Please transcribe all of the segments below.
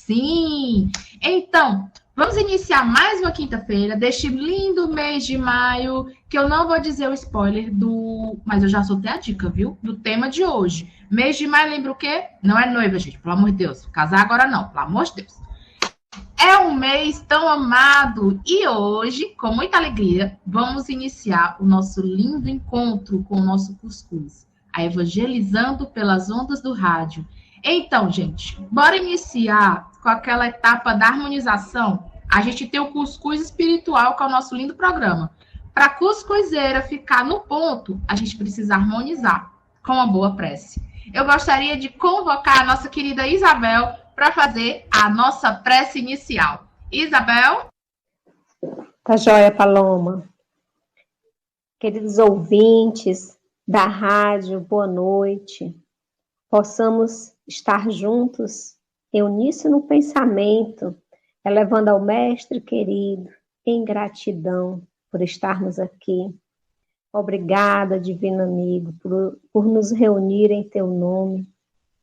Sim! Então, vamos iniciar mais uma quinta-feira deste lindo mês de maio, que eu não vou dizer o spoiler mas eu já soltei a dica, viu? Do tema de hoje. Mês de maio lembra o quê? Não é noiva, gente, pelo amor de Deus. Casar agora não, pelo amor de Deus. É um mês tão amado e hoje, com muita alegria, vamos iniciar o nosso lindo encontro com o nosso cuscuz, a Evangelizando pelas Ondas do Rádio. Então, gente, bora iniciar com aquela etapa da harmonização. A gente tem o cuscuz espiritual, que é o nosso lindo programa. Para a cuscuzeira ficar no ponto, a gente precisa harmonizar com uma boa prece. Eu gostaria de convocar a nossa querida Isabel para fazer a nossa prece inicial. Isabel? Tá joia, Paloma. Queridos ouvintes da rádio, boa noite. Possamos estar juntos em uníssono pensamento, elevando ao Mestre querido, em gratidão por estarmos aqui. Obrigada, divino amigo, por nos reunir em teu nome.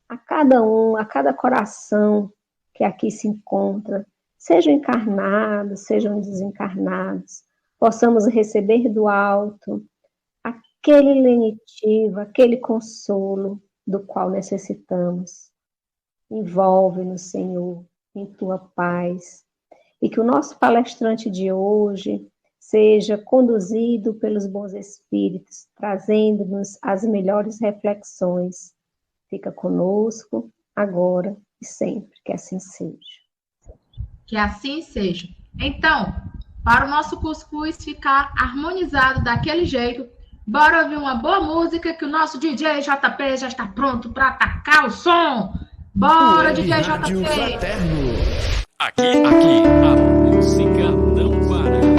A cada um, a cada coração que aqui se encontra, sejam encarnados, sejam desencarnados, possamos receber do alto aquele lenitivo, aquele consolo do qual necessitamos. Envolve-nos, Senhor, em tua paz, e que o nosso palestrante de hoje seja conduzido pelos bons espíritos, trazendo-nos as melhores reflexões. Fica conosco, agora e sempre, que assim seja. Que assim seja. Então, para o nosso cuscuz ficar harmonizado daquele jeito, bora ouvir uma boa música que o nosso DJ JP já está pronto para atacar o som. Bora, DJ JP! Aqui, a música não para.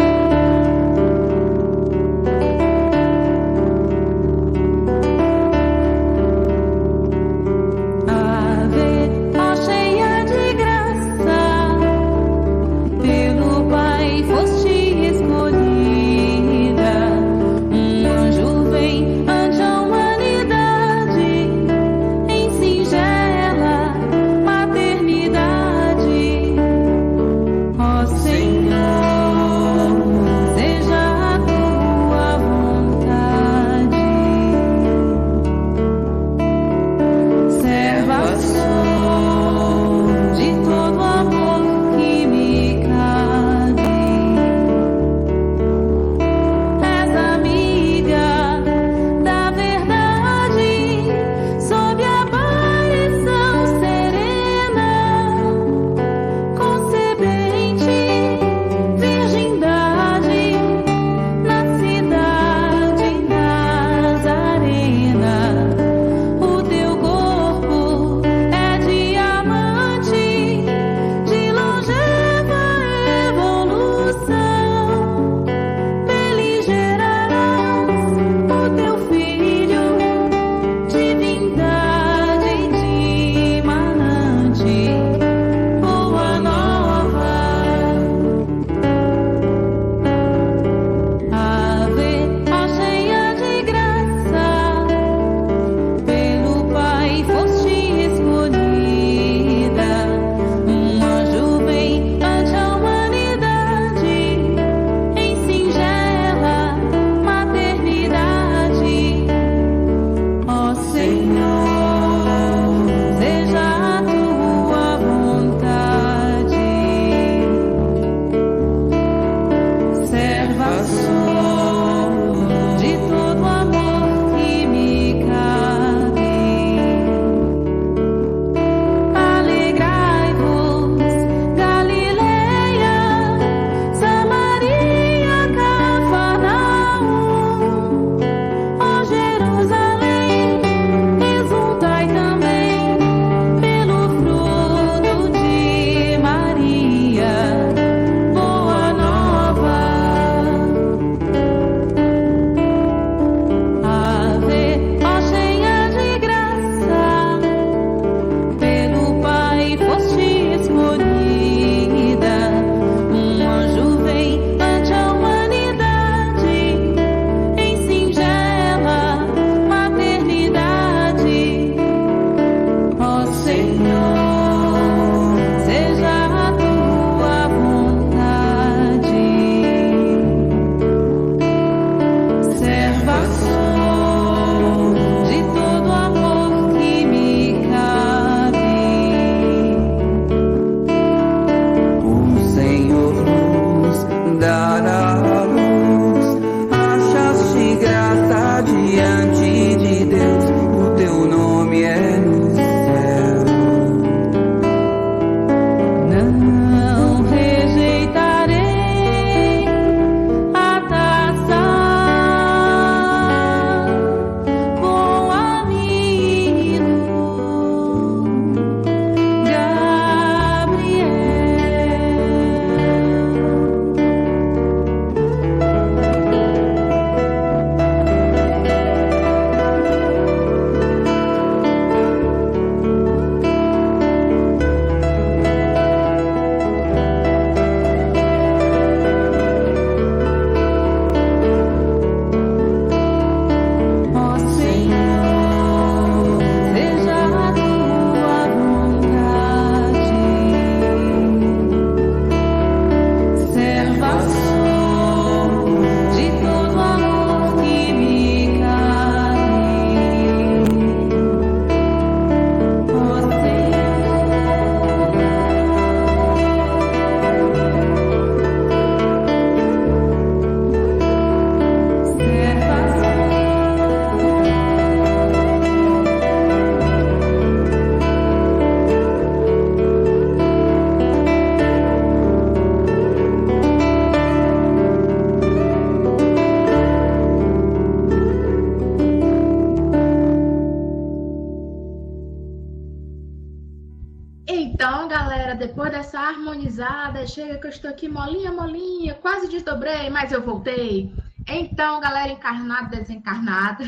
Então, galera, depois dessa harmonizada, chega que eu estou aqui molinha, molinha, quase desdobrei, mas eu voltei. Então, galera encarnada, desencarnada.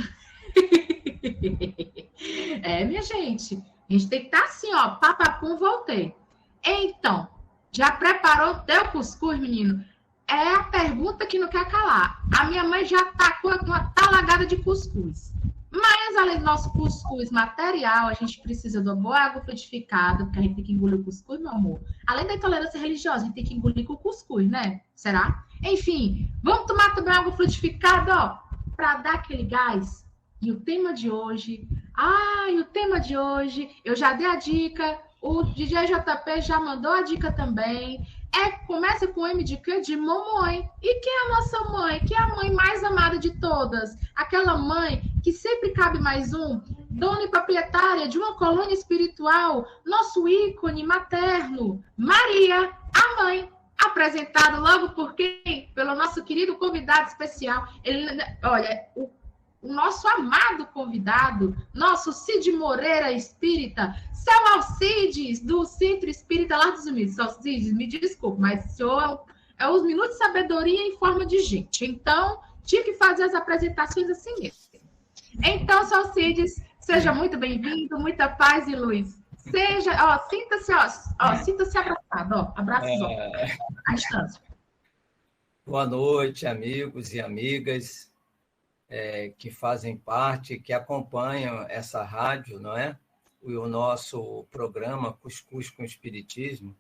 Minha gente, a gente tem que estar assim, ó, papapum, voltei. Então, já preparou o teu cuscuz, menino? É a pergunta que não quer calar. A minha mãe já tacou uma talagada de cuscuz. Mas, além do nosso cuscuz material, a gente precisa de uma boa água frutificada, porque a gente tem que engolir o cuscuz, meu amor. Além da intolerância religiosa, a gente tem que engolir com o cuscuz, né? Será? Enfim, vamos tomar também água frutificada, ó, para dar aquele gás. E o tema de hoje... eu já dei a dica, o DJ JP já mandou a dica também. Começa com M de quê? De mamãe. E quem é a nossa mãe? Que é a mãe mais amada de todas? Aquela mãe que sempre cabe mais um, dona e proprietária de uma colônia espiritual, nosso ícone materno, Maria, a mãe. Apresentado logo por quem? Pelo nosso querido convidado especial. O nosso amado convidado, nosso Cid Moreira Espírita, seu Alcides, do Centro Espírita Lar dos Unidos. Alcides, me desculpe, mas o senhor é os minutos de sabedoria em forma de gente. Então, tinha que fazer as apresentações assim mesmo. Então, seu Alcides, seja muito bem-vindo, muita paz e luz. Sinta-se abraçado, abraços à distância. Boa noite, amigos e amigas. Que fazem parte, que acompanham essa rádio, não é? O nosso programa Cuscuz com Espiritismo.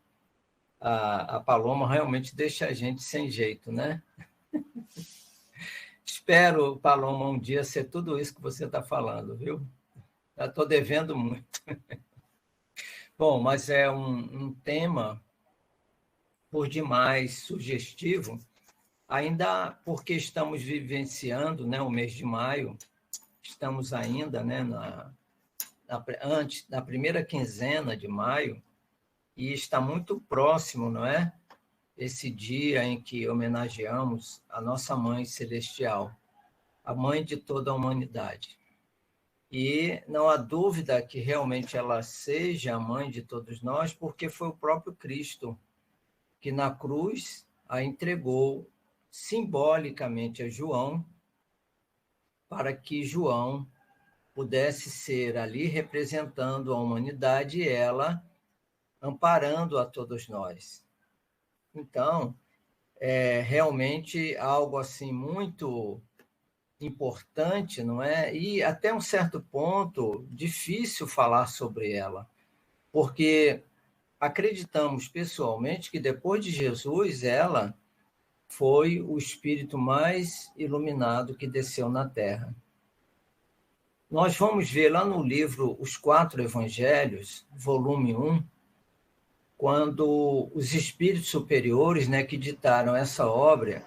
A Paloma realmente deixa a gente sem jeito, né? Espero, Paloma, um dia ser tudo isso que você está falando, viu? Já estou devendo muito. Bom, mas é um tema por demais sugestivo, ainda porque estamos vivenciando, né, o mês de maio, estamos ainda, né, antes da primeira quinzena de maio, e está muito próximo, não é? Esse dia em que homenageamos a nossa Mãe Celestial, a mãe de toda a humanidade. E não há dúvida que realmente ela seja a mãe de todos nós, porque foi o próprio Cristo que na cruz a entregou simbolicamente a João, para que João pudesse ser ali representando a humanidade e ela amparando a todos nós. Então, é realmente algo assim muito importante, não é? E até um certo ponto difícil falar sobre ela, porque acreditamos pessoalmente que depois de Jesus ela foi o espírito mais iluminado que desceu na Terra. Nós vamos ver lá no livro Os Quatro Evangelhos, volume 1, quando os espíritos superiores, né, que ditaram essa obra,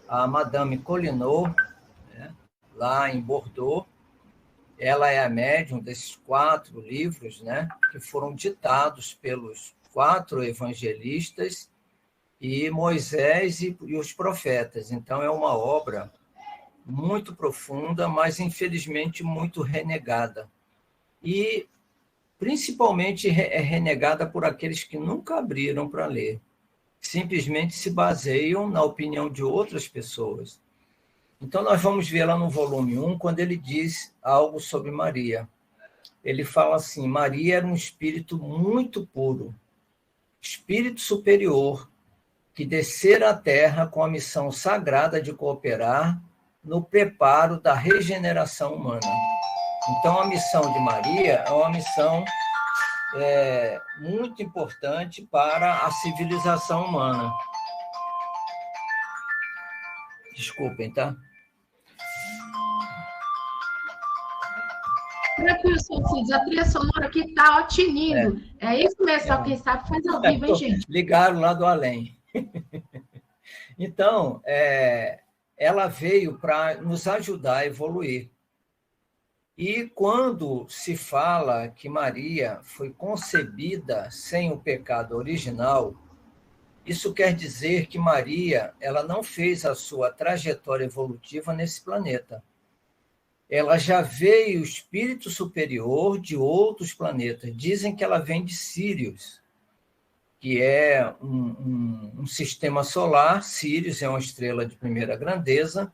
a Madame Collinot, né, lá em Bordeaux, ela é a médium desses 4 livros, né, que foram ditados pelos 4 evangelistas e Moisés e os profetas. Então, é uma obra muito profunda, mas, infelizmente, muito renegada. E, principalmente, é renegada por aqueles que nunca abriram para ler. Simplesmente se baseiam na opinião de outras pessoas. Então, nós vamos ver lá no volume 1, quando ele diz algo sobre Maria. Ele fala assim: Maria era um espírito muito puro, espírito superior, que descera à Terra com a missão sagrada de cooperar no preparo da regeneração humana. Então, a missão de Maria é uma missão muito importante para a civilização humana. Desculpem, tá? Tranquilo, Cid, a trilha sonora aqui está tinindo. É isso mesmo, só quem sabe faz ao vivo, hein, gente? Ligaram lá do além. Então, ela veio para nos ajudar a evoluir. E quando se fala que Maria foi concebida sem o pecado original, isso quer dizer que Maria ela não fez a sua trajetória evolutiva nesse planeta. ela já veio espírito superior de outros planetas. Dizem que ela vem de Sírius, que é um sistema solar. Sírius é uma estrela de primeira grandeza,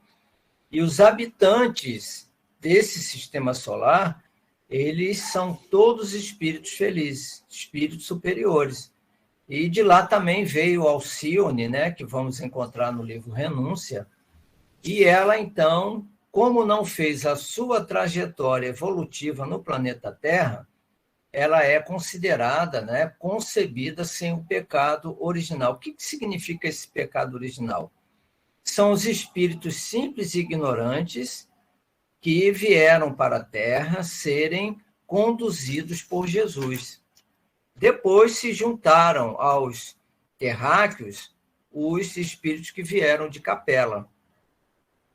e os habitantes desse sistema solar, eles são todos espíritos felizes, espíritos superiores. E de lá também veio Alcione, né, que vamos encontrar no livro Renúncia, e ela, então, como não fez a sua trajetória evolutiva no planeta Terra, ela é considerada, né, concebida sem o pecado original. O que significa esse pecado original? São os espíritos simples e ignorantes que vieram para a Terra serem conduzidos por Jesus. Depois se juntaram aos terráqueos os espíritos que vieram de Capela.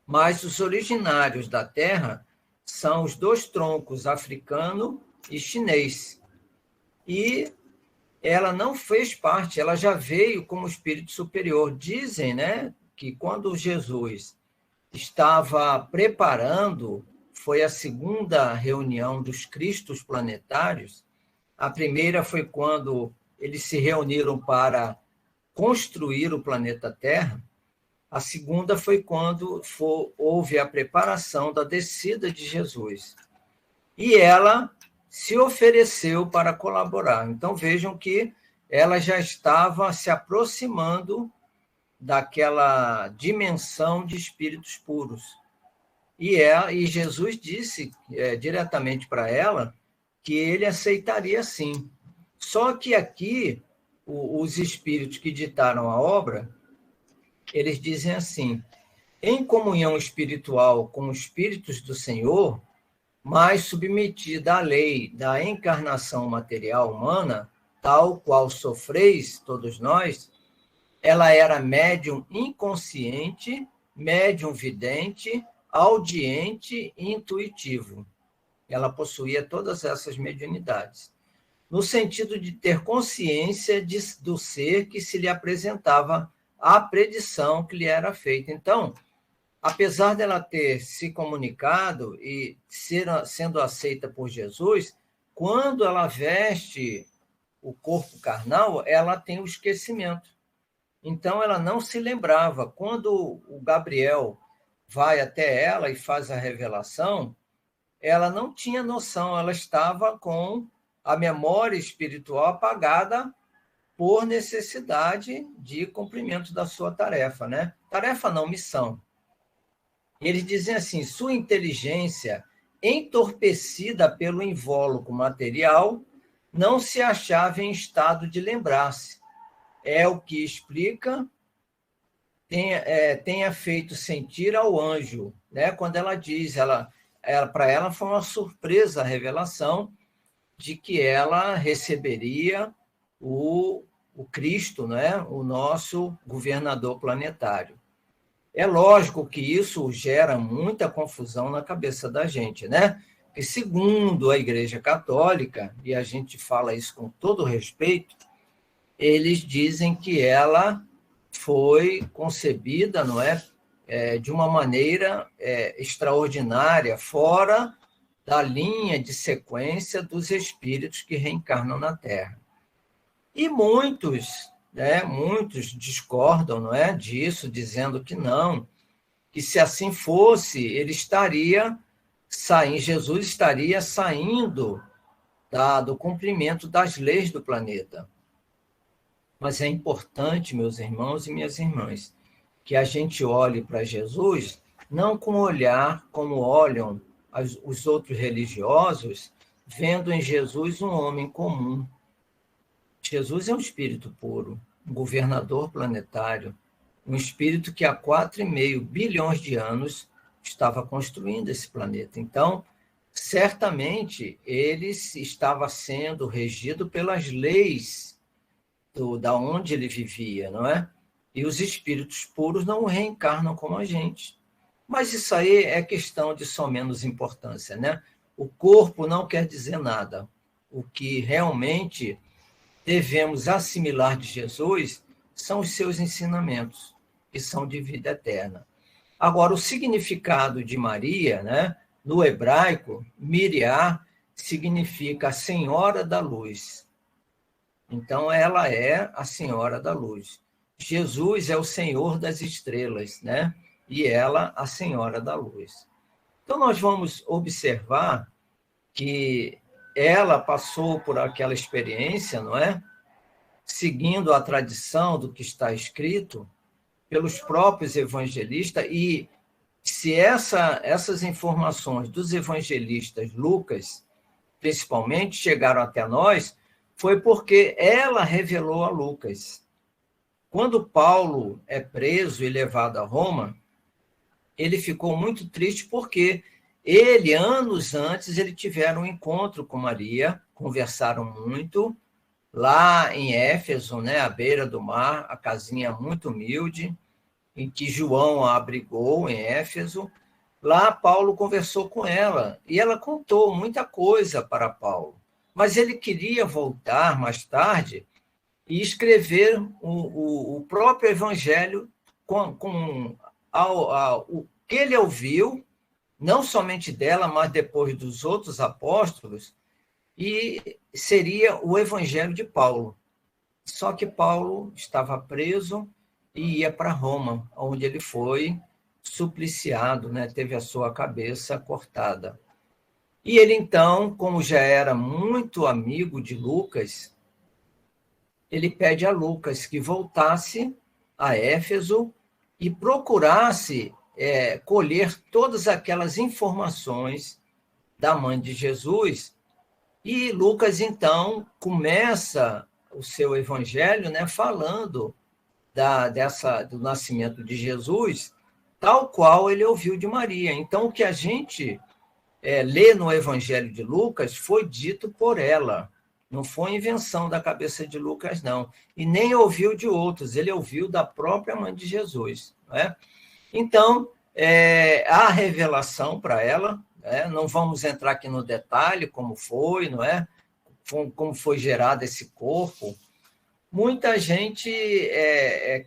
Mas os originários da Terra são os dois troncos, africano e chinês. E ela não fez parte, ela já veio como espírito superior. Dizem, né, que quando Jesus estava preparando, foi a segunda reunião dos Cristos planetários. A primeira foi quando eles se reuniram para construir o planeta Terra. A segunda foi quando houve a preparação da descida de Jesus. E ela se ofereceu para colaborar. Então, vejam que ela já estava se aproximando daquela dimensão de espíritos puros. E Jesus disse diretamente para ela que ele aceitaria sim. Só que aqui, os espíritos que ditaram a obra, eles dizem assim: em comunhão espiritual com os espíritos do Senhor, mas submetida à lei da encarnação material humana, tal qual sofreis todos nós, ela era médium inconsciente, médium vidente, audiente e intuitivo. Ela possuía todas essas mediunidades, no sentido de ter consciência do ser que se lhe apresentava a predição que lhe era feita. Então, apesar dela ter se comunicado e sendo aceita por Jesus, quando ela veste o corpo carnal, ela tem o esquecimento. Então, ela não se lembrava. Quando o Gabriel vai até ela e faz a revelação, ela não tinha noção, ela estava com a memória espiritual apagada por necessidade de cumprimento da sua tarefa, né? Tarefa não, missão. Eles dizem assim: sua inteligência, entorpecida pelo invólucro material, não se achava em estado de lembrar-se. É o que explica, tenha feito sentir ao anjo, né? Quando ela diz, para ela foi uma surpresa a revelação de que ela receberia o Cristo, né? O nosso governador planetário. É lógico que isso gera muita confusão na cabeça da gente, né? Porque, segundo a Igreja Católica, e a gente fala isso com todo respeito, eles dizem que ela foi concebida, não é? De uma maneira extraordinária, fora da linha de sequência dos espíritos que reencarnam na Terra. E muitos discordam, não é, disso, dizendo que não, que se assim fosse, Jesus estaria saindo do cumprimento das leis do planeta. Mas é importante, meus irmãos e minhas irmãs, que a gente olhe para Jesus não com o olhar como olham os outros religiosos, vendo em Jesus um homem comum. Jesus é um espírito puro, um governador planetário, um espírito que há 4,5 bilhões de anos estava construindo esse planeta. Então, certamente, ele estava sendo regido pelas leis da onde ele vivia, não é? E os espíritos puros não reencarnam como a gente. Mas isso aí é questão de só menos importância, né? O corpo não quer dizer nada. O que realmente devemos assimilar de Jesus são os seus ensinamentos, que são de vida eterna. Agora, o significado de Maria, né? no hebraico, Miriam significa a Senhora da Luz. Então, ela é a Senhora da Luz. Jesus é o Senhor das estrelas, né? E ela, a Senhora da Luz. Então, nós vamos observar que ela passou por aquela experiência, não é? Seguindo a tradição do que está escrito pelos próprios evangelistas, e se essas informações dos evangelistas, Lucas, principalmente, chegaram até nós, foi porque ela revelou a Lucas. Quando Paulo é preso e levado a Roma, ele ficou muito triste porque ele, anos antes, ele tiveram um encontro com Maria, conversaram muito, lá em Éfeso, né, à beira do mar, a casinha muito humilde, em que João a abrigou, em Éfeso. Lá Paulo conversou com ela, e ela contou muita coisa para Paulo. Mas ele queria voltar mais tarde e escrever o próprio evangelho com o que ele ouviu, não somente dela, mas depois dos outros apóstolos, e seria o evangelho de Paulo. Só que Paulo estava preso e ia para Roma, onde ele foi supliciado, né? Teve a sua cabeça cortada. E ele, então, como já era muito amigo de Lucas, ele pede a Lucas que voltasse a Éfeso e procurasse colher todas aquelas informações da mãe de Jesus. E Lucas, então, começa o seu evangelho, né, falando do nascimento de Jesus, tal qual ele ouviu de Maria. Então, o que a gente lê no evangelho de Lucas foi dito por ela. Não foi invenção da cabeça de Lucas, não. E nem ouviu de outros, ele ouviu da própria mãe de Jesus. Não é? Então, há revelação para ela, não vamos entrar aqui no detalhe como foi, não é? Como foi gerado esse corpo. Muita gente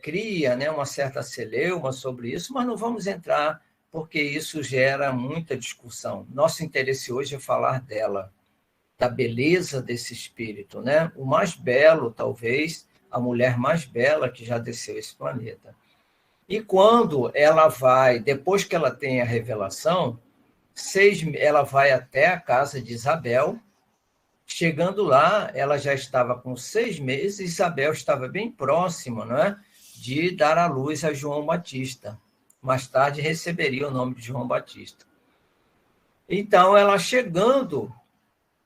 cria, né, uma certa celeuma sobre isso, mas não vamos entrar, porque isso gera muita discussão. Nosso interesse hoje é falar dela, da beleza desse espírito, né? O mais belo, talvez, a mulher mais bela que já desceu esse planeta. E quando ela vai, depois que ela tem a revelação, ela vai até a casa de Isabel. Chegando lá, ela já estava com 6 meses, Isabel estava bem próxima, não é? De dar à luz a João Batista. Mais tarde receberia o nome de João Batista. Então, ela chegando,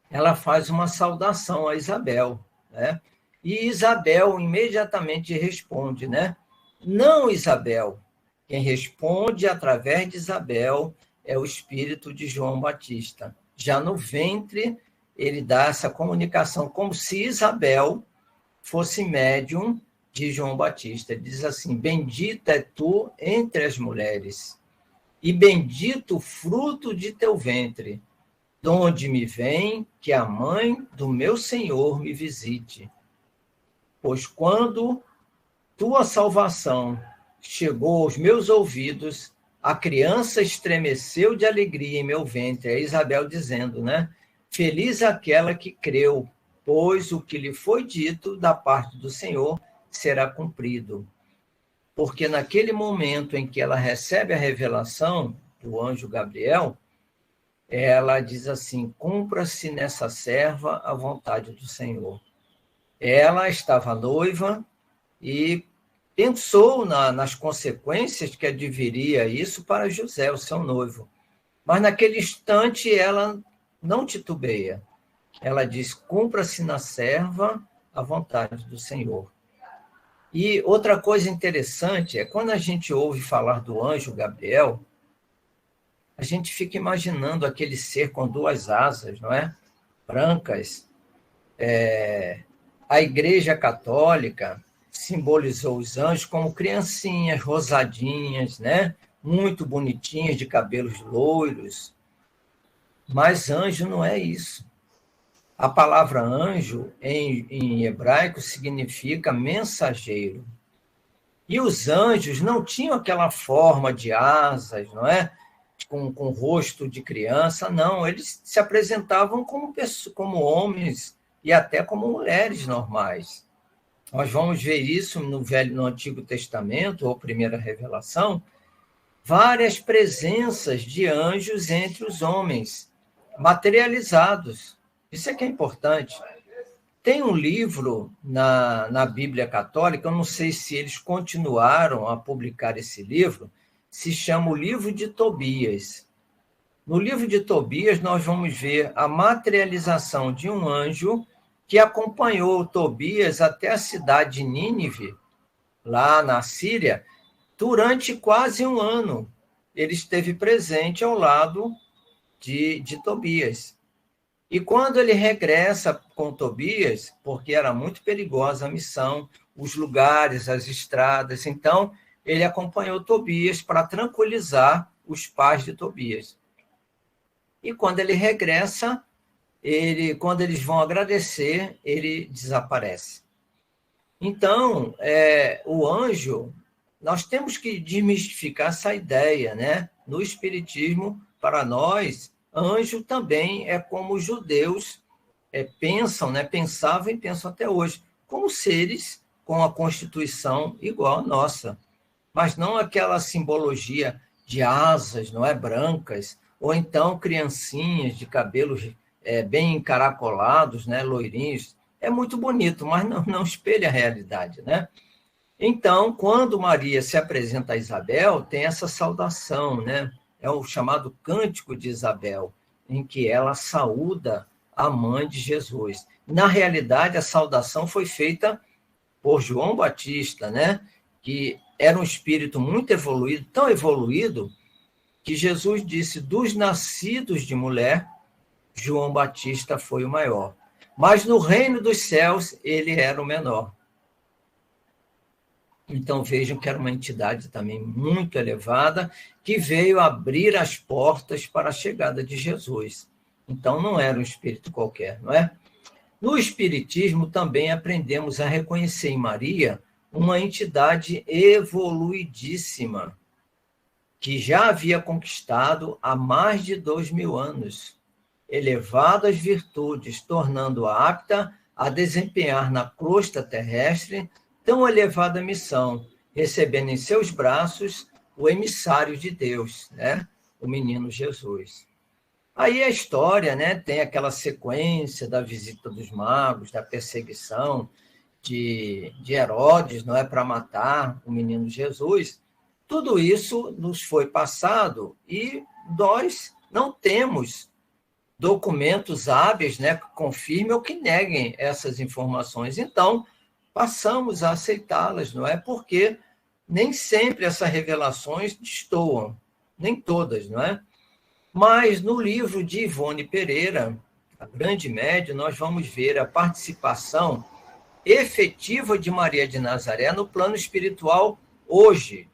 ela faz uma saudação a Isabel, né? E Isabel imediatamente responde, né? Não, Isabel. Quem responde através de Isabel é o espírito de João Batista. Já no ventre, ele dá essa comunicação como se Isabel fosse médium de João Batista. Ele diz assim: bendita é tu entre as mulheres, e bendito o fruto de teu ventre, donde me vem que a mãe do meu Senhor me visite. Pois quando tua salvação chegou aos meus ouvidos, a criança estremeceu de alegria em meu ventre. É Isabel dizendo, né? Feliz aquela que creu, pois o que lhe foi dito da parte do Senhor será cumprido. Porque naquele momento em que ela recebe a revelação do anjo Gabriel, ela diz assim: cumpra-se nessa serva a vontade do Senhor. Ela estava noiva e pensou nas consequências que adviria isso para José, o seu noivo. Mas naquele instante ela não titubeia. Ela diz: cumpra-se na serva a vontade do Senhor. E outra coisa interessante é quando a gente ouve falar do anjo Gabriel, a gente fica imaginando aquele ser com 2 asas, não é? Brancas. A Igreja Católica simbolizou os anjos como criancinhas rosadinhas, né? Muito bonitinhas, de cabelos loiros. Mas anjo não é isso. A palavra anjo, em hebraico, significa mensageiro. E os anjos não tinham aquela forma de asas, não é? com rosto de criança, não, eles se apresentavam como homens e até como mulheres normais. Nós vamos ver isso no Antigo Testamento, ou Primeira Revelação, várias presenças de anjos entre os homens, materializados. Isso é que é importante. Tem um livro na Bíblia Católica, eu não sei se eles continuaram a publicar esse livro, se chama o Livro de Tobias. No Livro de Tobias, nós vamos ver a materialização de um anjo que acompanhou Tobias até a cidade de Nínive, lá na Síria, durante quase um ano. Ele esteve presente ao lado de Tobias. E quando ele regressa com Tobias, porque era muito perigosa a missão, os lugares, as estradas, então ele acompanhou Tobias para tranquilizar os pais de Tobias. E quando ele regressa, quando eles vão agradecer, ele desaparece. Então, o anjo, nós temos que desmistificar essa ideia, né? No Espiritismo, para nós, anjo também é como os judeus pensam, né? Pensavam e pensam até hoje, como seres com a constituição igual à nossa, mas não aquela simbologia de asas, não é, brancas, ou então criancinhas de cabelos bem encaracolados, né, loirinhos. É muito bonito, mas não espelha a realidade, né? Então, quando Maria se apresenta a Isabel, tem essa saudação, né? É o chamado Cântico de Isabel, em que ela saúda a mãe de Jesus. Na realidade, a saudação foi feita por João Batista, né? Que era um espírito muito evoluído, tão evoluído, que Jesus disse, dos nascidos de mulher, João Batista foi o maior. Mas no reino dos céus, ele era o menor. Então, vejam que era uma entidade também muito elevada, que veio abrir as portas para a chegada de Jesus. Então, não era um espírito qualquer, não é? No Espiritismo, também aprendemos a reconhecer em Maria uma entidade evoluidíssima, que já havia conquistado há mais de 2000 anos, elevado às virtudes, tornando-a apta a desempenhar na crosta terrestre tão elevada missão, recebendo em seus braços o emissário de Deus, né? O menino Jesus. Aí a história, né, tem aquela sequência da visita dos magos, da perseguição de Herodes, não é, para matar o menino Jesus. Tudo isso nos foi passado e nós não temos documentos hábeis, né, que confirmem ou que neguem essas informações. Então, passamos a aceitá-las, não é? Porque nem sempre essas revelações destoam, nem todas, não é? Mas no livro de Ivone Pereira, A Grande Médium, nós vamos ver a participação efetiva de Maria de Nazaré no plano espiritual hoje,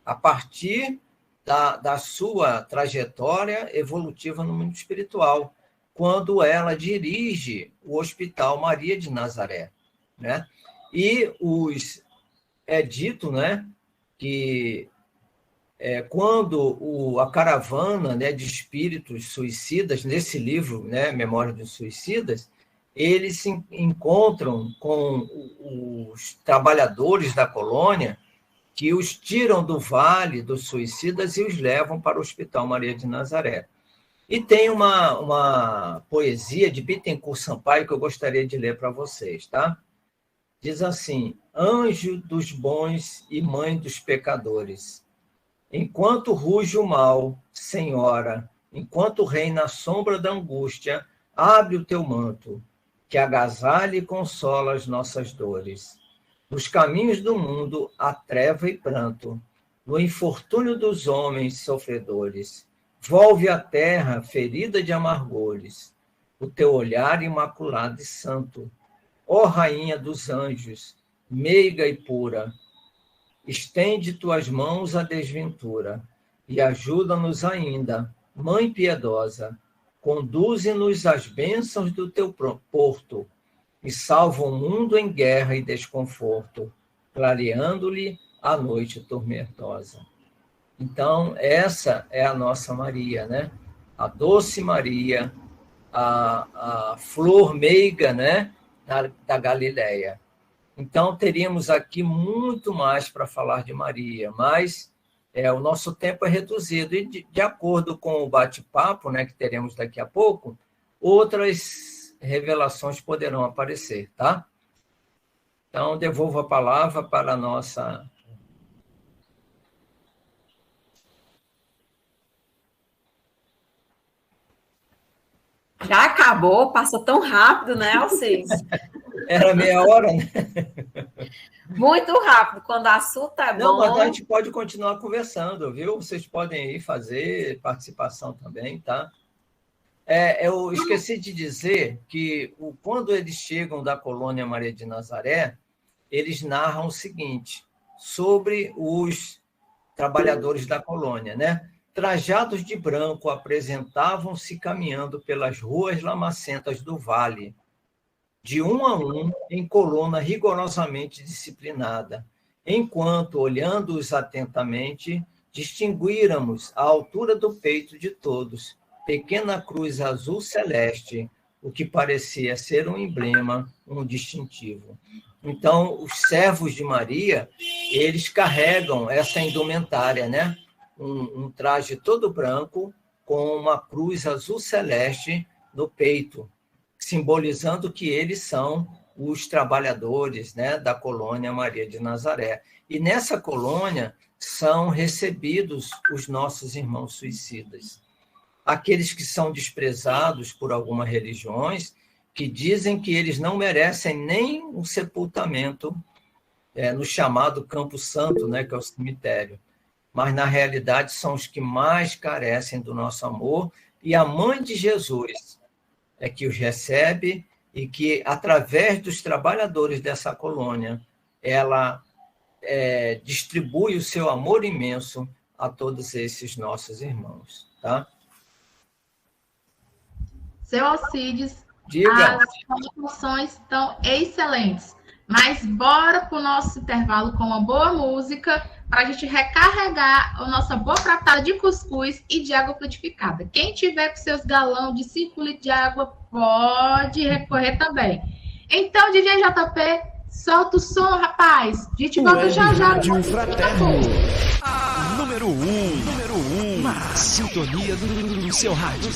a partir da sua trajetória evolutiva no mundo espiritual, quando ela dirige o Hospital Maria de Nazaré, né? E é dito, né, que quando a caravana, né, de espíritos suicidas, nesse livro, né, Memória dos Suicidas, eles se encontram com os trabalhadores da colônia que os tiram do vale dos suicidas e os levam para o Hospital Maria de Nazaré. E tem uma poesia de Bittencourt Sampaio que eu gostaria de ler para vocês, tá? Diz assim: anjo dos bons e mãe dos pecadores, enquanto ruge o mal, Senhora, enquanto reina a sombra da angústia, abre o teu manto, que agasalha e consola as nossas dores. Nos caminhos do mundo há treva e pranto, no infortúnio dos homens sofredores. Volve a terra ferida de amargores, o teu olhar imaculado e santo. Ó Rainha dos anjos, meiga e pura, estende tuas mãos à desventura e ajuda-nos ainda, Mãe piedosa, conduze-nos às bênçãos do teu porto, e salva o mundo em guerra e desconforto, clareando-lhe a noite tormentosa. Então, essa é a nossa Maria, né? A doce Maria, a flor meiga, né? Da Galileia. Então, teríamos aqui muito mais para falar de Maria, mas o nosso tempo é reduzido. E, de acordo com o bate-papo, né, que teremos daqui a pouco, outras revelações poderão aparecer, tá? Então, devolvo a palavra para a nossa... Já acabou? Passou tão rápido, né, Alcides? Era meia hora, né? Muito rápido. Quando o assunto é bom... Não, mas a gente pode continuar conversando, viu? Vocês podem ir fazer participação também, tá? Eu esqueci de dizer que quando eles chegam da colônia Maria de Nazaré, eles narram o seguinte, sobre os trabalhadores da colônia, né? Trajados de branco, apresentavam-se caminhando pelas ruas lamacentas do vale, de um a um, em coluna rigorosamente disciplinada, enquanto, olhando-os atentamente, distinguíramos, à altura do peito de todos, pequena cruz azul celeste, o que parecia ser um emblema, um distintivo. Então, os servos de Maria, eles carregam essa indumentária, né? Um traje todo branco, com uma cruz azul celeste no peito, simbolizando que eles são os trabalhadores, né, da colônia Maria de Nazaré. E nessa colônia são recebidos os nossos irmãos suicidas. Aqueles que são desprezados por algumas religiões, que dizem que eles não merecem nem um sepultamento no chamado Campo Santo, né, que é o cemitério. Mas, na realidade, são os que mais carecem do nosso amor, e a mãe de Jesus é que os recebe e que, através dos trabalhadores dessa colônia, ela distribui o seu amor imenso a todos esses nossos irmãos. Tá? Seu Alcides, diga. As informações estão excelentes, mas bora para o nosso intervalo com uma boa música, para a gente recarregar a nossa boa pratada de cuscuz e de água frutificada. Quem tiver com seus galões de 5 litros de água, pode recorrer também. Então, DJ JP, solta o som, rapaz. A gente volta já já. Rádio Fraterno. Número 1. Na sintonia do seu rádio.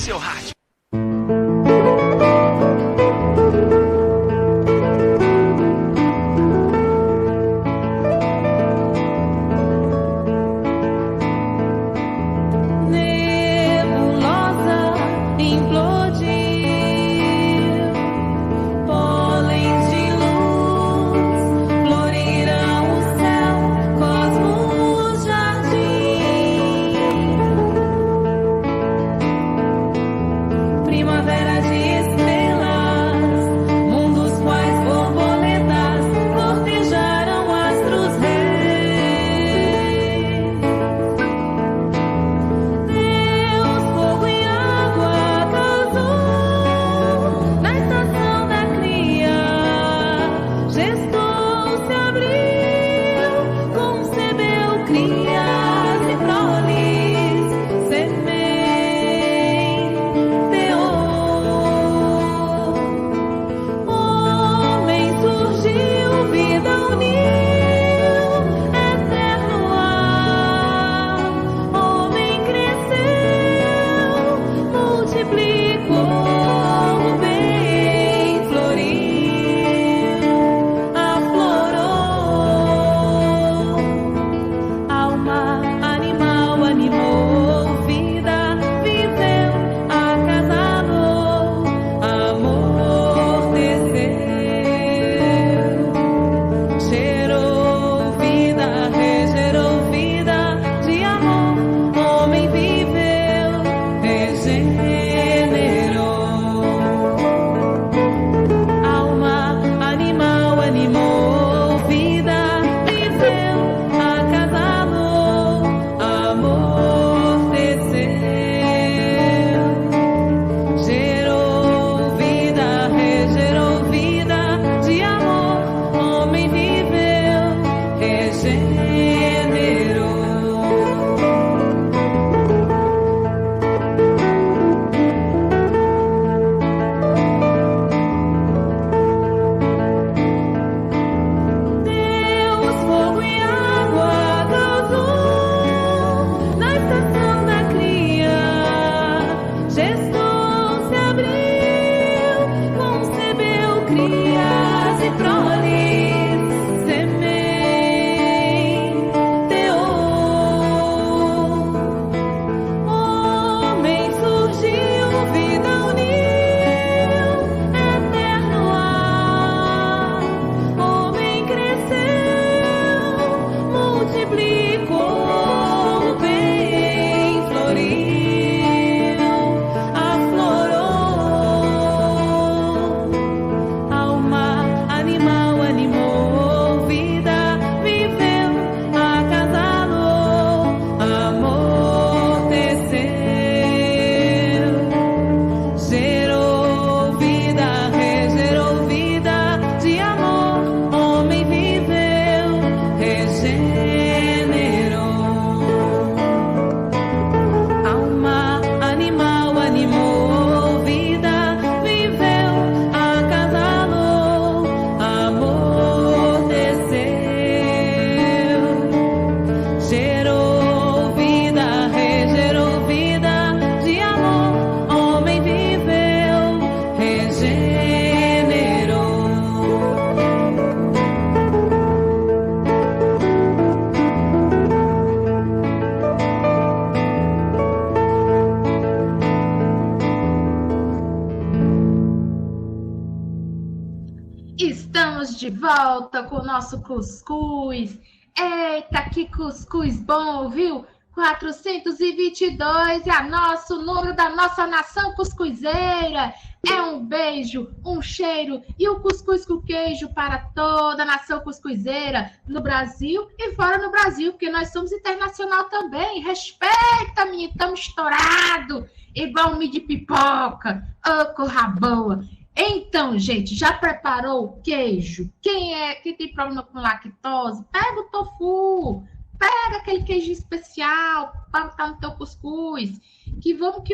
volta com o nosso cuscuz. Eita, que cuscuz bom, viu? 422 é o número da nossa nação cuscuzeira. É um beijo, um cheiro e um cuscuz com queijo para toda a nação cuscuzeira no Brasil e fora do Brasil, porque nós somos internacional também. Respeita, menino, estamos estourados, igual um de pipoca. Ô, corra boa. Então, gente, já preparou o queijo? Quem tem problema com lactose, pega o tofu. Pega aquele queijo especial para botar no teu cuscuz. Que vamos.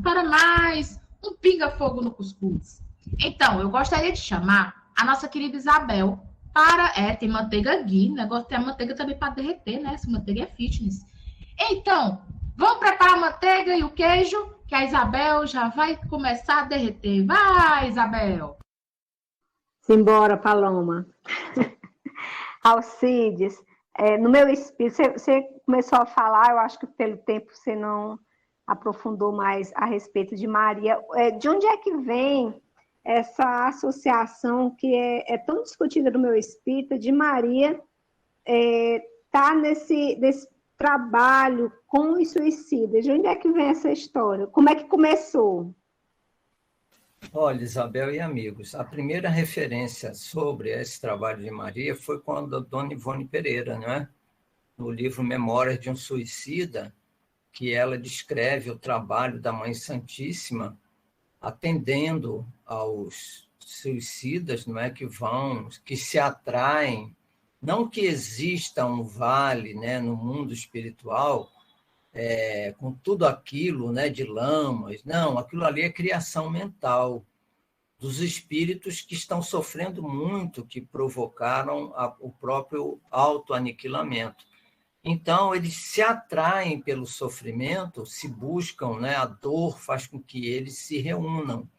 Para mais um pinga-fogo no cuscuz. Então, eu gostaria de chamar a nossa querida Isabel para... tem manteiga ghee, negócio tem a manteiga também para derreter, né? Essa manteiga é fitness. Então, vamos preparar a manteiga e o queijo, que a Isabel já vai começar a derreter. Vai, Isabel! Simbora, Paloma. Alcides, no meu espírito, você começou a falar, eu acho que pelo tempo você não aprofundou mais a respeito de Maria. De onde é que vem essa associação que é tão discutida no meu espírito, de Maria tá nesse trabalho com os suicidas? De onde é que vem essa história? Como é que começou? Olha, Isabel e amigos, a primeira referência sobre esse trabalho de Maria foi quando a dona Ivone Pereira, né, no livro Memórias de um Suicida, que ela descreve o trabalho da Mãe Santíssima atendendo aos suicidas, não é, que se atraem, não que exista um vale, né, no mundo espiritual, com tudo aquilo, né, de lamas, não, aquilo ali é criação mental dos espíritos que estão sofrendo muito, que provocaram o próprio autoaniquilamento. Então, eles se atraem pelo sofrimento, se buscam, né, a dor faz com que eles se reúnam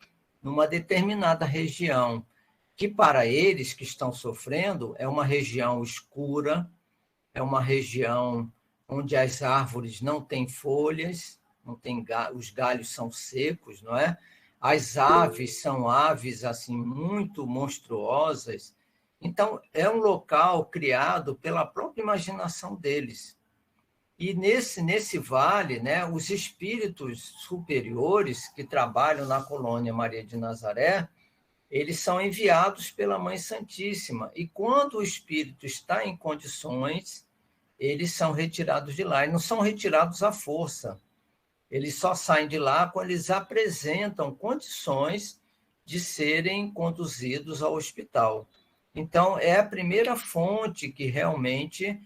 numa determinada região, que para eles que estão sofrendo é uma região escura, é uma região onde as árvores não têm folhas, os galhos são secos, não é? As aves são aves assim muito monstruosas. Então, é um local criado pela própria imaginação deles. E nesse vale, né, os espíritos superiores que trabalham na colônia Maria de Nazaré, eles são enviados pela Mãe Santíssima. E quando o espírito está em condições, eles são retirados de lá. E não são retirados à força. Eles só saem de lá quando eles apresentam condições de serem conduzidos ao hospital. Então, é a primeira fonte que realmente,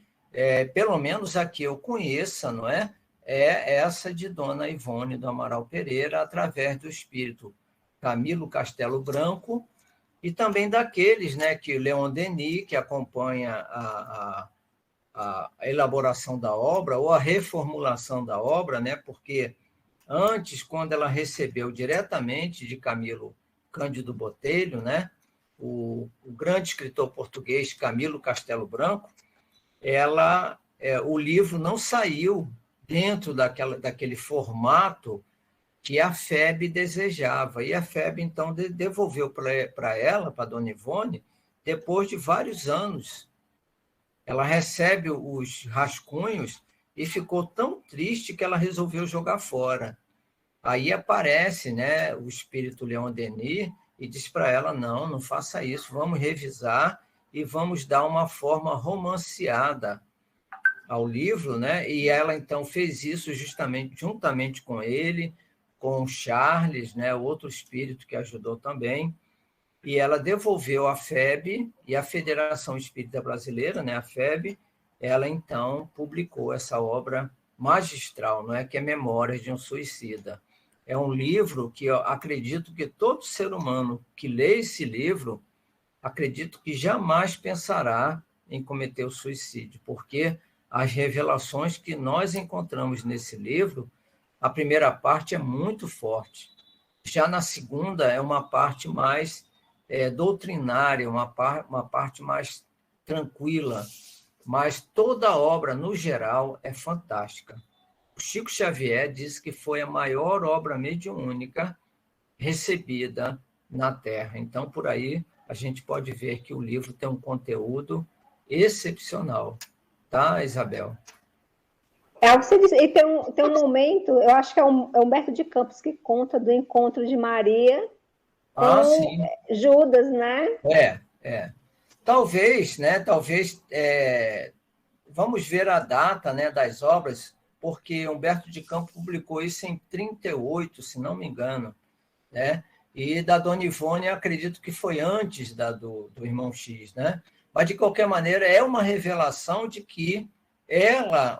pelo menos a que eu conheça, não é? É essa de Dona Ivone do Amaral Pereira, através do espírito Camilo Castelo Branco, e também daqueles, né, que Leon Denis, que acompanha a elaboração da obra, ou a reformulação da obra, né, porque antes, quando ela recebeu diretamente de Camilo Cândido Botelho, né, o grande escritor português Camilo Castelo Branco, o livro não saiu dentro daquele formato que a FEB desejava. E a FEB, então, devolveu para ela, para a Dona Ivone, depois de vários anos. Ela recebe os rascunhos e ficou tão triste que ela resolveu jogar fora. Aí aparece, né, o espírito Leon Denis e diz para ela, não faça isso, vamos revisar e vamos dar uma forma romanceada ao livro, né? E ela, então, fez isso justamente juntamente com ele, com o Charles, né, outro espírito que ajudou também, e ela devolveu à FEB e a Federação Espírita Brasileira, né, a FEB, ela, então, publicou essa obra magistral, não é, que é Memórias de um Suicida. É um livro que eu acredito que todo ser humano que lê esse livro, acredito que jamais pensará em cometer o suicídio, porque as revelações que nós encontramos nesse livro, a primeira parte é muito forte. Já na segunda é uma parte mais doutrinária, uma parte mais tranquila, mas toda a obra, no geral, é fantástica. O Chico Xavier disse que foi a maior obra mediúnica recebida na Terra. Então, por aí, a gente pode ver que o livro tem um conteúdo excepcional. Tá, Isabel? É o que você disse. E tem um momento, eu acho que é Humberto de Campos que conta do encontro de Maria com Judas, né? Talvez, né? Vamos ver a data, né, das obras, porque Humberto de Campos publicou isso em 38, se não me engano, né? E da Dona Ivone, acredito que foi antes do Irmão X, né? Mas, de qualquer maneira, é uma revelação de que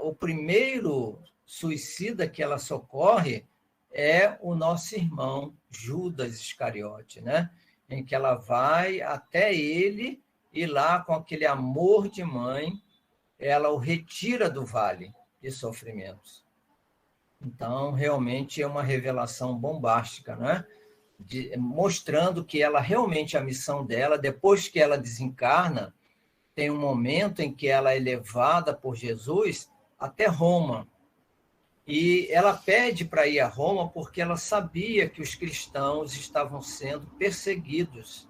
o primeiro suicida que ela socorre é o nosso irmão Judas Iscariote, né? Em que ela vai até ele e lá, com aquele amor de mãe, ela o retira do vale de sofrimentos. Então, realmente é uma revelação bombástica, né? Mostrando que ela realmente, a missão dela, depois que ela desencarna, tem um momento em que ela é levada por Jesus até Roma. E ela pede para ir a Roma porque ela sabia que os cristãos estavam sendo perseguidos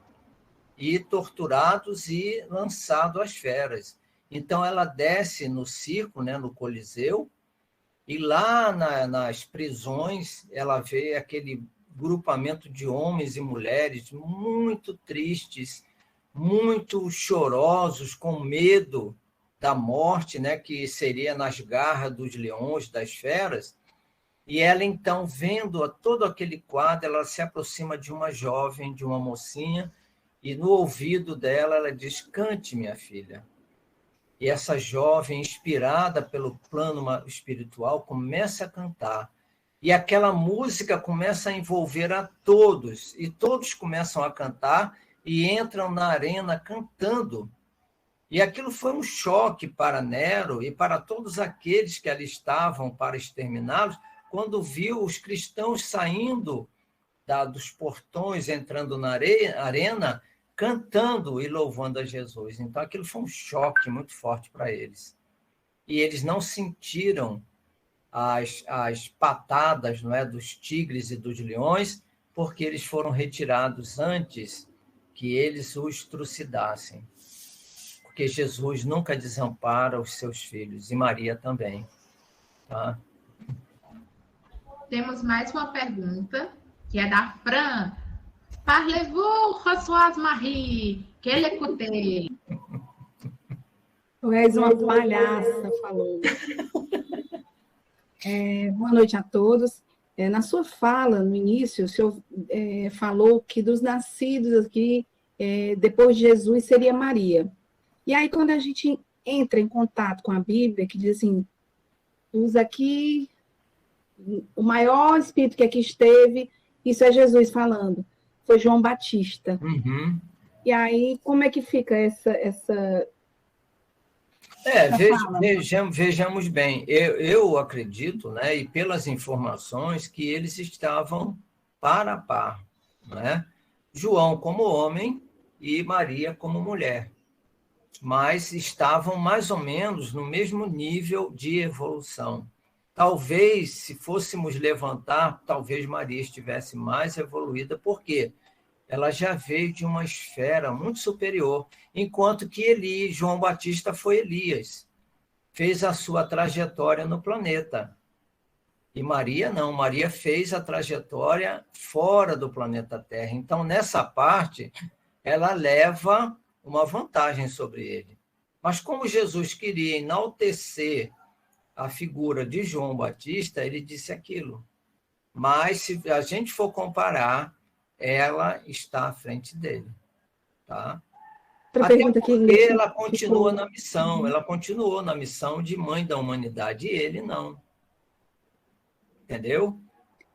e torturados e lançados às feras. Então, ela desce no circo, né, no Coliseu, e lá nas prisões ela vê aquele grupamento de homens e mulheres muito tristes, muito chorosos, com medo da morte, né, que seria nas garras dos leões, das feras. E ela, então, vendo todo aquele quadro, ela se aproxima de uma jovem, de uma mocinha, e no ouvido dela ela diz: cante, minha filha. E essa jovem, inspirada pelo plano espiritual, começa a cantar. E aquela música começa a envolver a todos, e todos começam a cantar e entram na arena cantando. E aquilo foi um choque para Nero e para todos aqueles que ali estavam para exterminá-los, quando viu os cristãos saindo dos portões, entrando na arena, cantando e louvando a Jesus. Então, aquilo foi um choque muito forte para eles. E eles não sentiram as patadas, não é, dos tigres e dos leões, porque eles foram retirados antes que eles os trucidassem. Porque Jesus nunca desampara os seus filhos, e Maria também. Tá? Temos mais uma pergunta, que é da Fran. Parlez-vous, Françoise Marie? Quelle écoutez? Tu és uma palhaça, falou. Boa noite a todos. Na sua fala, no início, o senhor falou que dos nascidos aqui, depois de Jesus, seria Maria. E aí, quando a gente entra em contato com a Bíblia, que diz assim, usa aqui, o maior espírito que aqui esteve, isso é Jesus falando, foi João Batista. Uhum. E aí, como é que fica essa vejamos bem. Eu acredito, né, e pelas informações, que eles estavam par a par, né? João como homem e Maria como mulher. Mas estavam mais ou menos no mesmo nível de evolução. Talvez, se fôssemos levantar, talvez Maria estivesse mais evoluída, porque ela já veio de uma esfera muito superior, enquanto que João Batista foi Elias, fez a sua trajetória no planeta. E Maria não, Maria fez a trajetória fora do planeta Terra. Então, nessa parte, ela leva uma vantagem sobre ele. Mas como Jesus queria enaltecer a figura de João Batista, ele disse aquilo. Mas, se a gente for comparar, ela está à frente dele. Tá? Até porque ela continua na missão, ela continuou na missão de mãe da humanidade, e ele não. Entendeu?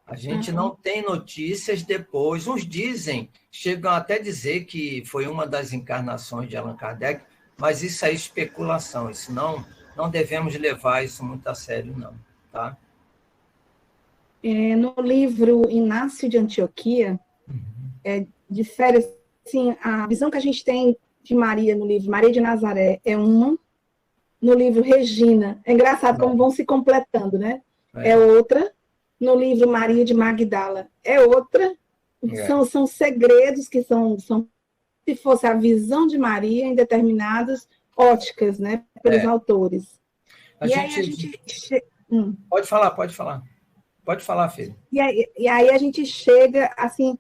A gente não tem notícias depois. Uns dizem, chegam até a dizer que foi uma das encarnações de Allan Kardec, mas isso é especulação, isso não devemos levar isso muito a sério, não. Tá? No livro Inácio de Antioquia, difere assim, a visão que a gente tem de Maria no livro Maria de Nazaré é uma, no livro Regina, é engraçado como vão se completando, né? É outra, no livro Maria de Magdala é outra, são segredos que são se fosse a visão de Maria em determinadas óticas, né, pelos autores. Aí a gente... Pode falar. Pode falar, filho. E aí a gente chega, assim,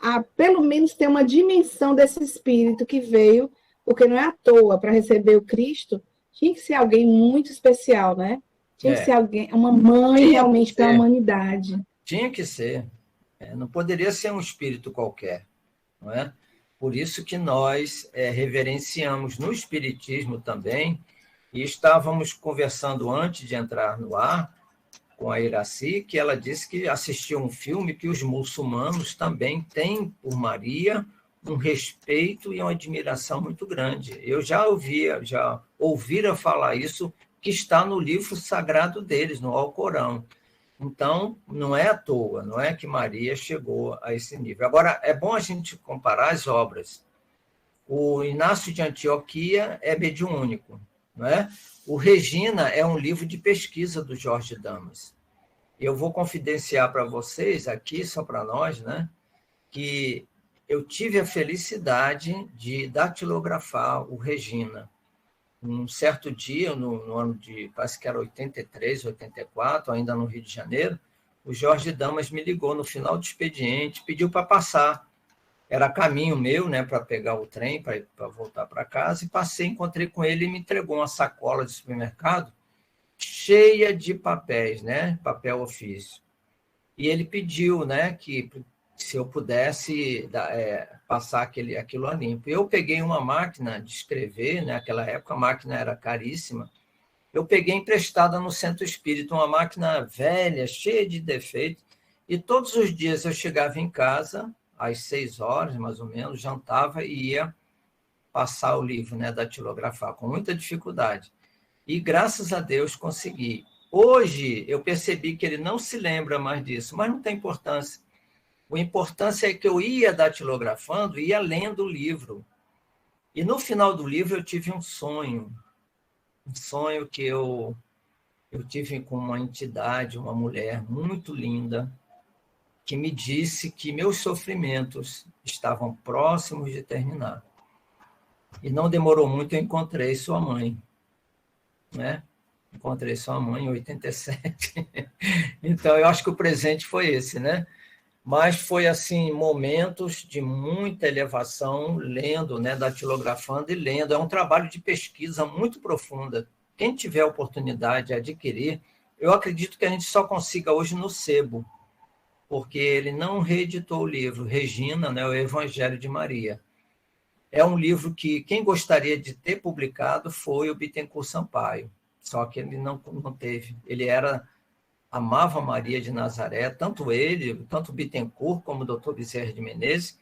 a pelo menos ter uma dimensão desse espírito que veio, porque não é à toa, para receber o Cristo, tinha que ser alguém muito especial, né? Tinha que ser alguém, uma mãe realmente para a humanidade. Tinha que ser. Não poderia ser um espírito qualquer, não é? Por isso que nós reverenciamos no Espiritismo também, e estávamos conversando antes de entrar no ar com a Iraci, que ela disse que assistiu um filme que os muçulmanos também têm por Maria um respeito e uma admiração muito grande. Eu já ouvira falar isso, que está no livro sagrado deles, no Alcorão. Então, não é à toa, não é que Maria chegou a esse nível. Agora, é bom a gente comparar as obras. O Inácio de Antioquia é mediúnico, não é? O Regina é um livro de pesquisa do Jorge Damas. Eu vou confidenciar para vocês aqui, só para nós, né, que eu tive a felicidade de datilografar o Regina. Um certo dia, no ano de, parece que era 83, 84, ainda no Rio de Janeiro, o Jorge Damas me ligou no final do expediente, pediu para passar. Era caminho meu, né, para pegar o trem, para voltar para casa, e passei, encontrei com ele e me entregou uma sacola de supermercado cheia de papéis, né, papel ofício. E ele pediu, né, que se eu pudesse passar aquilo a limpo. Eu peguei uma máquina de escrever, né, naquela época a máquina era caríssima, eu peguei emprestada no Centro Espírita, uma máquina velha, cheia de defeitos, e todos os dias eu chegava em casa, às 6 horas, mais ou menos, jantava e ia passar o livro, né, datilografar, com muita dificuldade. E, graças a Deus, consegui. Hoje, eu percebi que ele não se lembra mais disso, mas não tem importância. A importância é que eu ia datilografando, ia lendo o livro. E, no final do livro, eu tive um sonho que eu tive com uma entidade, uma mulher muito linda, que me disse que meus sofrimentos estavam próximos de terminar. E não demorou muito, eu encontrei sua mãe, né? Encontrei sua mãe em 87. Então, eu acho que o presente foi esse, né? Mas foi, assim, momentos de muita elevação, lendo, né? Datilografando e lendo. É um trabalho de pesquisa muito profunda. Quem tiver a oportunidade de adquirir, eu acredito que a gente só consiga hoje no sebo, porque ele não reeditou o livro, Regina, né, o Evangelho de Maria. É um livro que quem gostaria de ter publicado foi o Bittencourt Sampaio, só que ele não teve. Ele amava Maria de Nazaré, tanto o Bittencourt como o Dr. Bezerra de Menezes,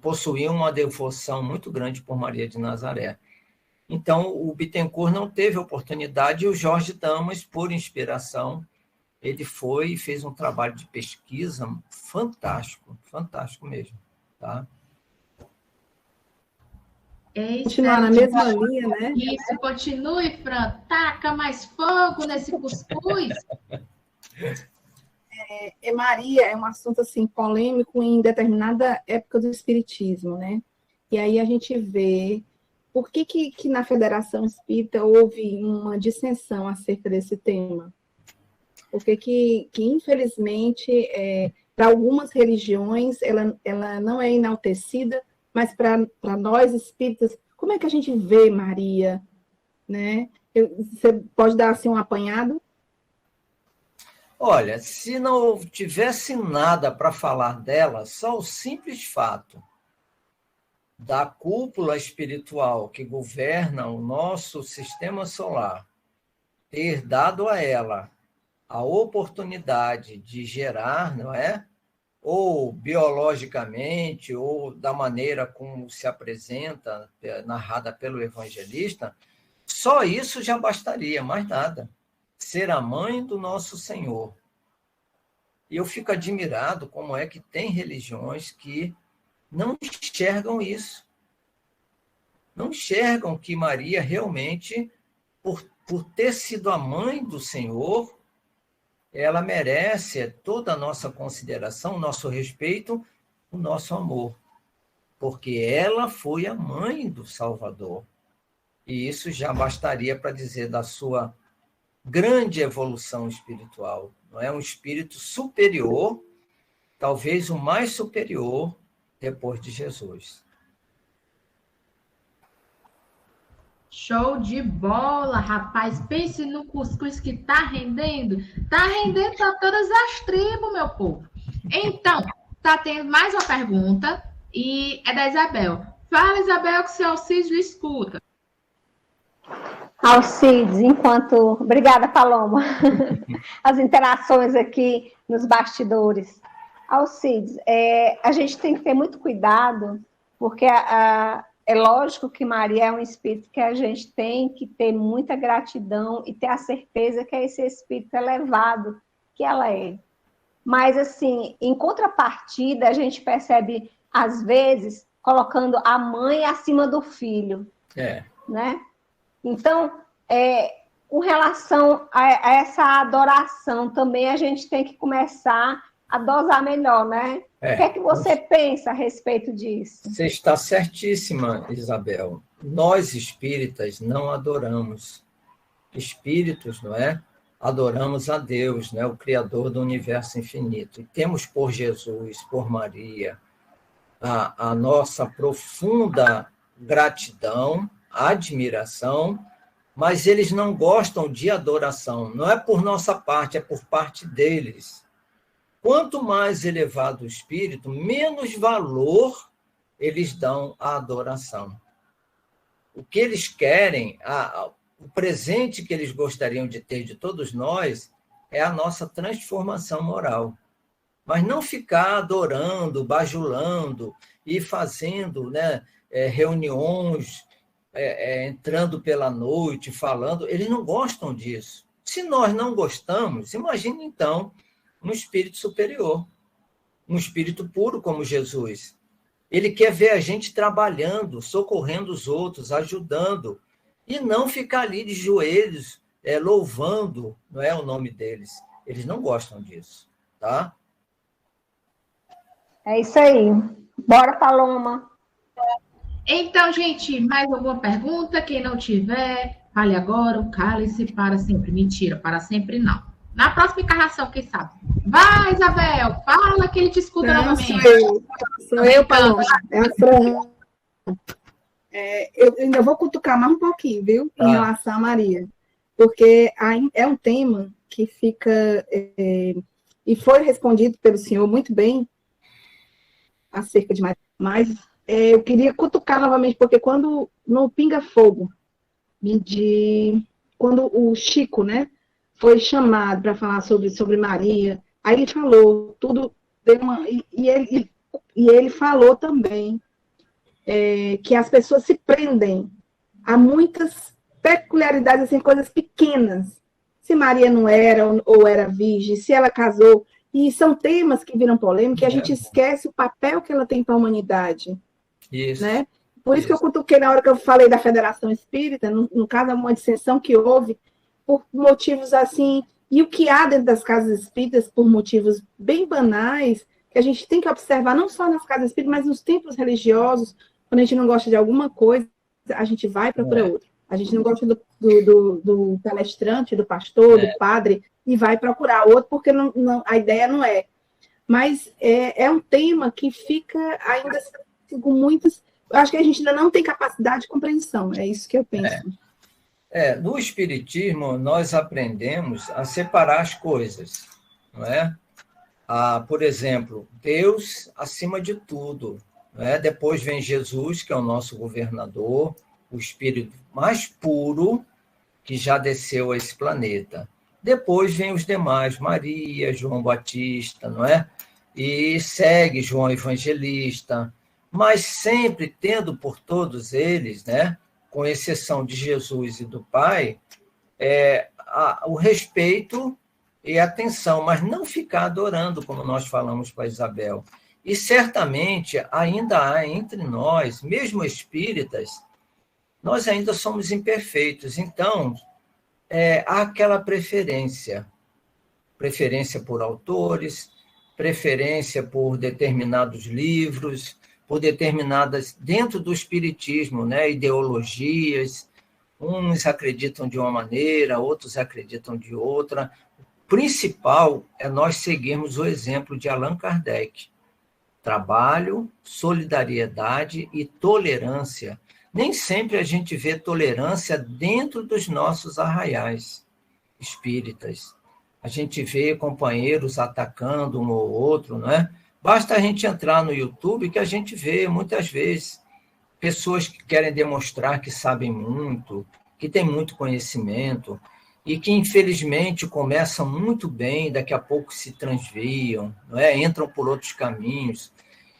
possuíam uma devoção muito grande por Maria de Nazaré. Então, o Bittencourt não teve oportunidade, e o Jorge Damas, por inspiração, ele foi e fez um trabalho de pesquisa fantástico, fantástico mesmo, tá? Continuar na mesma linha, né? Isso, continue, Fran. Taca mais fogo nesse cuscuz. Maria é um assunto, assim, polêmico em determinada época do Espiritismo, né? E aí a gente vê por que na Federação Espírita houve uma dissensão acerca desse tema. Porque que infelizmente, para algumas religiões, ela não é enaltecida, mas para nós espíritas, como é que a gente vê Maria? Né? Você pode dar assim, um apanhado? Olha, se não tivesse nada para falar dela, só o simples fato da cúpula espiritual que governa o nosso sistema solar ter dado a ela a oportunidade de gerar, não é? Ou biologicamente, ou da maneira como se apresenta, narrada pelo evangelista, só isso já bastaria, mais nada. Ser a mãe do nosso Senhor. E eu fico admirado como é que tem religiões que não enxergam isso. Não enxergam que Maria realmente, por ter sido a mãe do Senhor, ela merece toda a nossa consideração, o nosso respeito, o nosso amor. porque ela foi a mãe do Salvador. E isso já bastaria para dizer da sua grande evolução espiritual. Não é um espírito superior, talvez o mais superior depois de Jesus. Show de bola, rapaz. Pense no cuscuz que tá rendendo. Tá rendendo para todas as tribos, meu povo. Então, tá tendo mais uma pergunta e é da Isabel. Fala, Isabel, que o seu Alcides lhe escuta. Alcides, obrigada, Paloma, as interações aqui nos bastidores. Alcides, a gente tem que ter muito cuidado, porque é lógico que Maria é um espírito que a gente tem que ter muita gratidão e ter a certeza que é esse espírito elevado que ela é. Mas, assim, em contrapartida, a gente percebe, às vezes, colocando a mãe acima do filho. Né? Então, com relação a essa adoração, também a gente tem que começar a dosar melhor, né? O que é que você pensa a respeito disso? Você está certíssima, Isabel. Nós, espíritas, não adoramos. Espíritos, não é? Adoramos a Deus, né? O Criador do universo infinito. E temos por Jesus, por Maria, a nossa profunda gratidão, admiração, mas eles não gostam de adoração. Não é por nossa parte, é por parte deles. Quanto mais elevado o espírito, menos valor eles dão à adoração. O que eles querem, o presente que eles gostariam de ter de todos nós, é a nossa transformação moral. Mas não ficar adorando, bajulando e fazendo, né, reuniões, entrando pela noite, falando. Eles não gostam disso. Se nós não gostamos, imagine então um espírito superior, um espírito puro como Jesus. Ele quer ver a gente trabalhando, socorrendo os outros, ajudando, e não ficar ali de joelhos, louvando, não é o nome deles. Eles não gostam disso, tá? É isso aí. Bora, Paloma. Então, gente, mais alguma pergunta? Quem não tiver, fale agora, o cálice para sempre. Mentira, para sempre não. Na próxima encarnação, quem sabe? Vai, Isabel, fala que ele te escuta novamente. Sou eu, Paloma. É a Fran. Eu ainda vou cutucar mais um pouquinho, viu? Em relação a Maria. Porque é um tema que fica... e foi respondido pelo senhor muito bem acerca de Maria. Mas eu queria cutucar novamente, porque quando no Pinga Fogo, quando o Chico, né, foi chamado para falar sobre Maria, aí ele falou tudo, e ele falou também que as pessoas se prendem a muitas peculiaridades, assim, coisas pequenas. Se Maria não era ou era virgem, se ela casou, e são temas que viram polêmica, e a gente esquece o papel que ela tem para a humanidade. Isso. Né? Por isso que eu cutuquei na hora que eu falei da Federação Espírita, no caso, é uma dissensão que houve por motivos assim, e o que há dentro das casas espíritas, por motivos bem banais, que a gente tem que observar, não só nas casas espíritas, mas nos templos religiosos. Quando a gente não gosta de alguma coisa, a gente vai procurar outra. A gente não gosta do palestrante, do pastor, do padre, e vai procurar outro, porque a ideia não é. Mas é um tema que fica ainda com muitos... Eu acho que a gente ainda não tem capacidade de compreensão, é isso que eu penso. No Espiritismo, nós aprendemos a separar as coisas, não é? Por exemplo, Deus acima de tudo. Não é? Depois vem Jesus, que é o nosso governador, o Espírito mais puro que já desceu a esse planeta. Depois vem os demais, Maria, João Batista, não é? E segue João Evangelista, mas sempre tendo por todos eles, né, com exceção de Jesus e do Pai, o respeito e a atenção, mas não ficar adorando, como nós falamos para Isabel. E certamente ainda há entre nós, mesmo espíritas, nós ainda somos imperfeitos. Então, há aquela preferência por autores, preferência por determinados livros, por determinadas, dentro do espiritismo, né, ideologias. Uns acreditam de uma maneira, outros acreditam de outra. O principal é nós seguirmos o exemplo de Allan Kardec. Trabalho, solidariedade e tolerância. Nem sempre a gente vê tolerância dentro dos nossos arraiais espíritas. A gente vê companheiros atacando um ou outro, não é? Basta a gente entrar no YouTube que a gente vê, muitas vezes, pessoas que querem demonstrar que sabem muito, que têm muito conhecimento, e que, infelizmente, começam muito bem, daqui a pouco se transviam, não é? Entram por outros caminhos.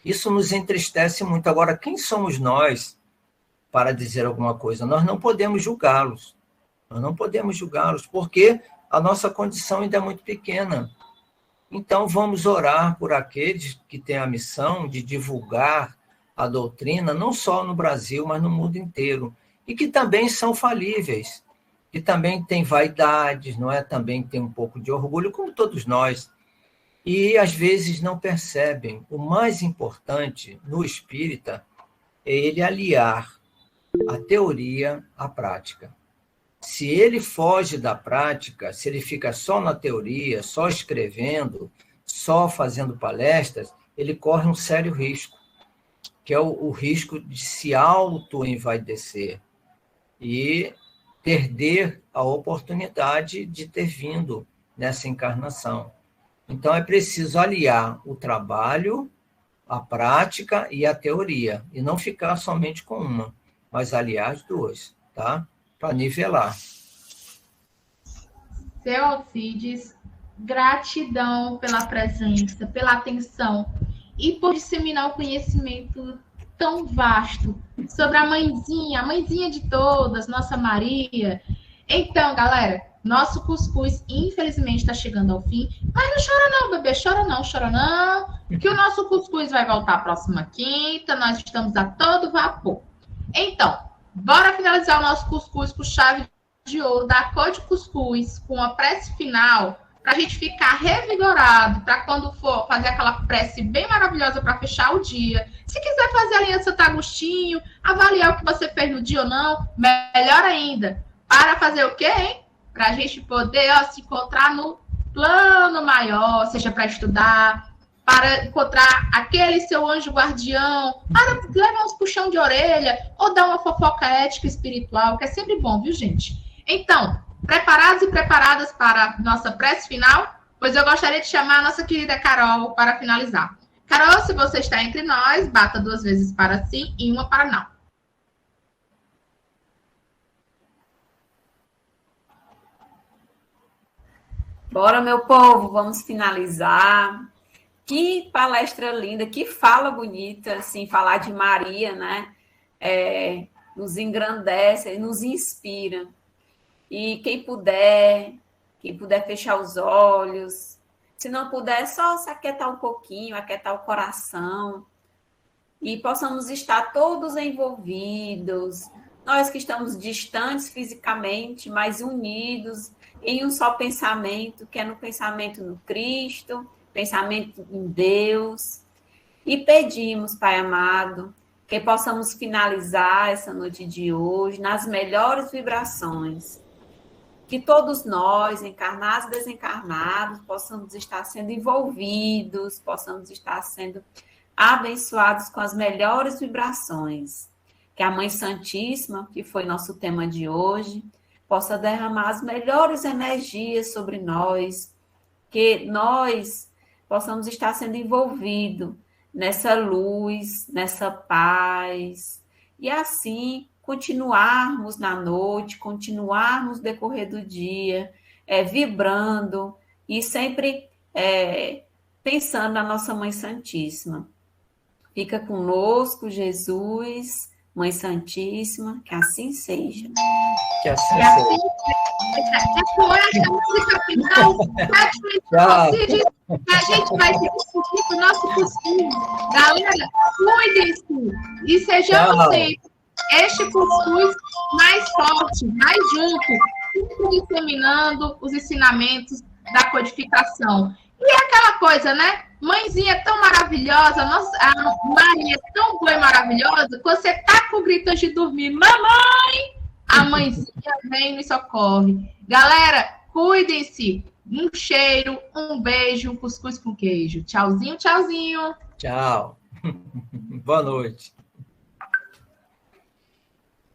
Isso nos entristece muito. Agora, quem somos nós para dizer alguma coisa? Nós não podemos julgá-los. Nós não podemos julgá-los, porque a nossa condição ainda é muito pequena. Então, vamos orar por aqueles que têm a missão de divulgar a doutrina, não só no Brasil, mas no mundo inteiro, e que também são falíveis, que também têm vaidades, não é? Também tem um pouco de orgulho, como todos nós, e às vezes não percebem. O mais importante no espírita é ele aliar a teoria à prática. Se ele foge da prática, se ele fica só na teoria, só escrevendo, só fazendo palestras, ele corre um sério risco, que é o risco de se auto-envaidecer e perder a oportunidade de ter vindo nessa encarnação. Então, é preciso aliar o trabalho, a prática e a teoria, e não ficar somente com uma, mas aliar as duas, tá? Para nivelar. Seu Alcides, gratidão pela presença, pela atenção e por disseminar o conhecimento tão vasto sobre a mãezinha de todas, nossa Maria. Então, galera, nosso cuscuz, infelizmente, está chegando ao fim. Mas não chora não, bebê, chora não, que o nosso cuscuz vai voltar próxima quinta, nós estamos a todo vapor. Então, bora finalizar o nosso cuscuz com chave de ouro, da cor de cuscuz, com a prece final, para a gente ficar revigorado, para quando for fazer aquela prece bem maravilhosa para fechar o dia. Se quiser fazer a linha Santo Agostinho, avaliar o que você fez no dia ou não, melhor ainda. Para fazer o quê, hein? Para a gente poder se encontrar no plano maior, seja para estudar, para encontrar aquele seu anjo guardião, para levar uns puxão de orelha, ou dar uma fofoca ética espiritual, que é sempre bom, viu, gente? Então, preparados e preparadas para a nossa prece final? Pois eu gostaria de chamar a nossa querida Carol para finalizar. Carol, se você está entre nós, bata 2 vezes para sim e 1 para não. Bora, meu povo, vamos finalizar. Que palestra linda, que fala bonita, assim, falar de Maria, né? Nos engrandece, nos inspira. E quem puder fechar os olhos, se não puder, só se aquietar um pouquinho, aquietar o coração, e possamos estar todos envolvidos, nós que estamos distantes fisicamente, mas unidos em um só pensamento, que é no pensamento no Cristo, pensamento em Deus, e pedimos, Pai amado, que possamos finalizar essa noite de hoje nas melhores vibrações, que todos nós, encarnados e desencarnados, possamos estar sendo envolvidos, possamos estar sendo abençoados com as melhores vibrações, que a Mãe Santíssima, que foi nosso tema de hoje, possa derramar as melhores energias sobre nós, que nós possamos estar sendo envolvidos nessa luz, nessa paz, e assim continuarmos na noite, continuarmos no decorrer do dia, vibrando e sempre pensando na nossa Mãe Santíssima. Fica conosco, Jesus, Mãe Santíssima, que assim seja. Que assim seja. Essa essa música final, a gente vai se despedir do nosso cuscuz. Galera, cuidem-se e sejamos sempre este cuscuz mais forte, mais junto, sempre disseminando os ensinamentos da codificação. Aquela coisa, né? Mãezinha tão maravilhosa, nossa, a Maria é tão boa e maravilhosa, que você tá com grito antes de dormir, mamãe, a mãezinha vem e nos socorre. Galera, cuidem-se. Um cheiro, um beijo, um cuscuz com queijo. Tchauzinho, tchauzinho. Tchau. Boa noite.